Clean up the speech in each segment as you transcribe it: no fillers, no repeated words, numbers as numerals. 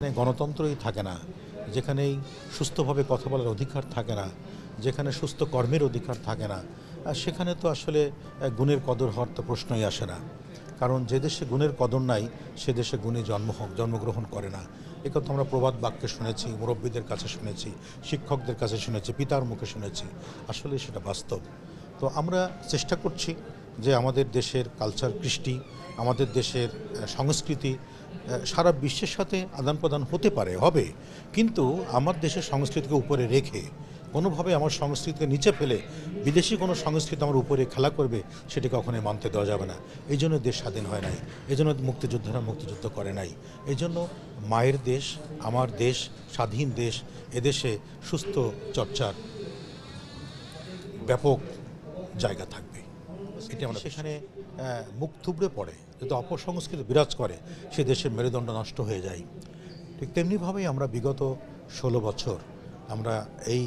গণতন্ত্রই থাকে না, যেখানেই সুস্থভাবে কথা বলার অধিকার থাকে না, যেখানে সুস্থ কর্মের অধিকার থাকে না, সেখানে তো আসলে গুণের কদর হওয়ার তো প্রশ্নই আসে না। কারণ যে দেশে গুণের কদর নাই সে দেশে গুণী জন্মগ্রহণ করে না। এ কথা আমরা প্রবাদ বাক্যে শুনেছি, মুরব্বীদের কাছে শুনেছি, শিক্ষকদের কাছে শুনেছি, পিতার মুখে শুনেছি। আসলে সেটা বাস্তব। তো আমরা চেষ্টা করছি যে আমাদের দেশের কালচার, কৃষ্টি, আমাদের দেশের সংস্কৃতি সারা বিশ্বের সাথে আদান প্রদান হতে পারে, হবে, কিন্তু আমার দেশের সংস্কৃতিকে উপরে রেখে কোনোভাবে আমার সংস্কৃতিকে নিচে ফেলে বিদেশি কোনো সংস্কৃতি আমার উপরে খেলা করবে সেটি কখনোই মানতে দেওয়া যাবে না। এই জন্য দেশ স্বাধীন হয় নাই, এই জন্য মুক্তিযোদ্ধারা মুক্তিযুদ্ধ করে নাই। এই জন্য মায়ের দেশ, আমার দেশ, স্বাধীন দেশ, এদেশে সুস্থ চর্চার ব্যাপক জায়গা থাকবে। এটি আমরা সেখানে মুখ থুবড়ে পড়ে যদি অপসংস্কৃতি বিরাজ করে সে দেশের মেরুদণ্ড নষ্ট হয়ে যায়। ঠিক তেমনিভাবেই আমরা বিগত 16 বছর আমরা এই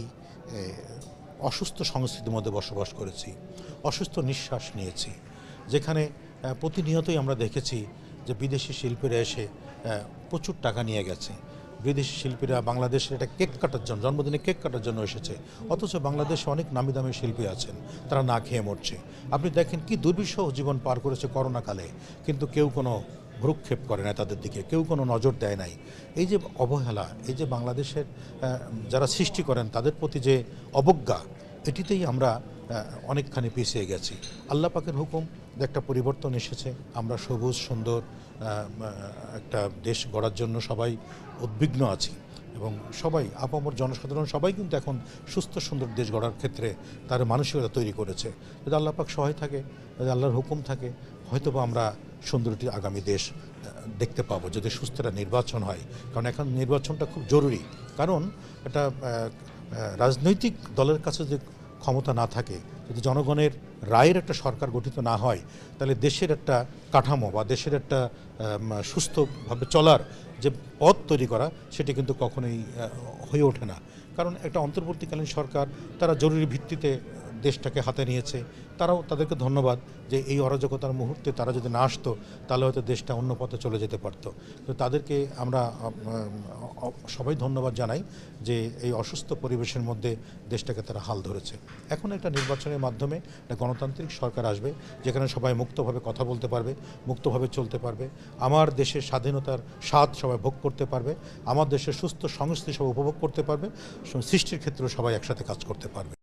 অসুস্থ সংস্কৃতির মধ্যে বসবাস করেছি, অসুস্থ নিঃশ্বাস নিয়েছি, যেখানে প্রতিনিয়তই আমরা দেখেছি যে বিদেশি শিল্পীরা এসে প্রচুর টাকা নিয়ে গেছে। বিদেশি শিল্পীরা বাংলাদেশের এটা কেক কাটার জন্য, জন্মদিনে কেক কাটার জন্য এসেছে, অথচ বাংলাদেশে অনেক নামি দামি শিল্পী আছেন, তারা না খেয়ে মরছে। আপনি দেখেন কি দুর্বিষহ জীবন পার করেছে করোনাকালে, কিন্তু কেউ কোনো ভ্রুক্ষেপ করে না তাদের দিকে, কেউ কোনো নজর দেয় নাই। এই যে অবহেলা, এই যে বাংলাদেশের যারা সৃষ্টি করেন তাদের প্রতি যে অবজ্ঞা, এটিতেই আমরা অনেকখানি পিছিয়ে গেছি। আল্লাহ পাকের হুকুম যে একটা পরিবর্তন এসেছে, আমরা সবুজ সুন্দর একটা দেশ গড়ার জন্য সবাই উদ্বিগ্ন আছি এবং সবাই আপামর জনসাধারণ সবাই কিন্তু এখন সুস্থ সুন্দর দেশ গড়ার ক্ষেত্রে তার মানসিকতা তৈরি করেছে। যদি আল্লাহ পাক সহায় থাকে, যদি আল্লাহর হুকুম থাকে, হয়তোবা আমরা সুন্দর একটি আগামী দেশ দেখতে পাবো যদি সুস্থ একটা নির্বাচন হয়। কারণ এখন নির্বাচনটা খুব জরুরি, কারণ এটা রাজনৈতিক দলের কাছে যে ক্ষমতা না থাকে, যদি জনগণের রায়ের একটা সরকার গঠিত না হয়, তাহলে দেশের একটা কাঠামো বা দেশের একটা সুস্থভাবে চলার যে পথ তৈরি করা সেটি কিন্তু কখনোই হয়ে ওঠে না। কারণ একটা অন্তর্বর্তীকালীন সরকার তারা জরুরি ভিত্তিতে দেশটাকে হাতে নিয়েছে, তারাও তাদেরকে ধন্যবাদ যে এই অরাজকতার মুহূর্তে তারা যদি না আসতো তাহলে হয়তো দেশটা অন্য পথে চলে যেতে পারত। তো তাদেরকে আমরা সবাই ধন্যবাদ জানাই যে এই অসুস্থ পরিবেশের মধ্যে দেশটাকে তারা হাল ধরেছে। এখন একটা নির্বাচনের মাধ্যমে একটা গণতান্ত্রিক সরকার আসবে, যেখানে সবাই মুক্তভাবে কথা বলতে পারবে, মুক্তভাবে চলতে পারবে, আমার দেশের স্বাধীনতার স্বাদ সবাই ভোগ করতে পারবে, আমার দেশের সুস্থ সংস্কৃতি সবাই উপভোগ করতে পারবে, সৃষ্টির ক্ষেত্রেও সবাই একসাথে কাজ করতে পারবে।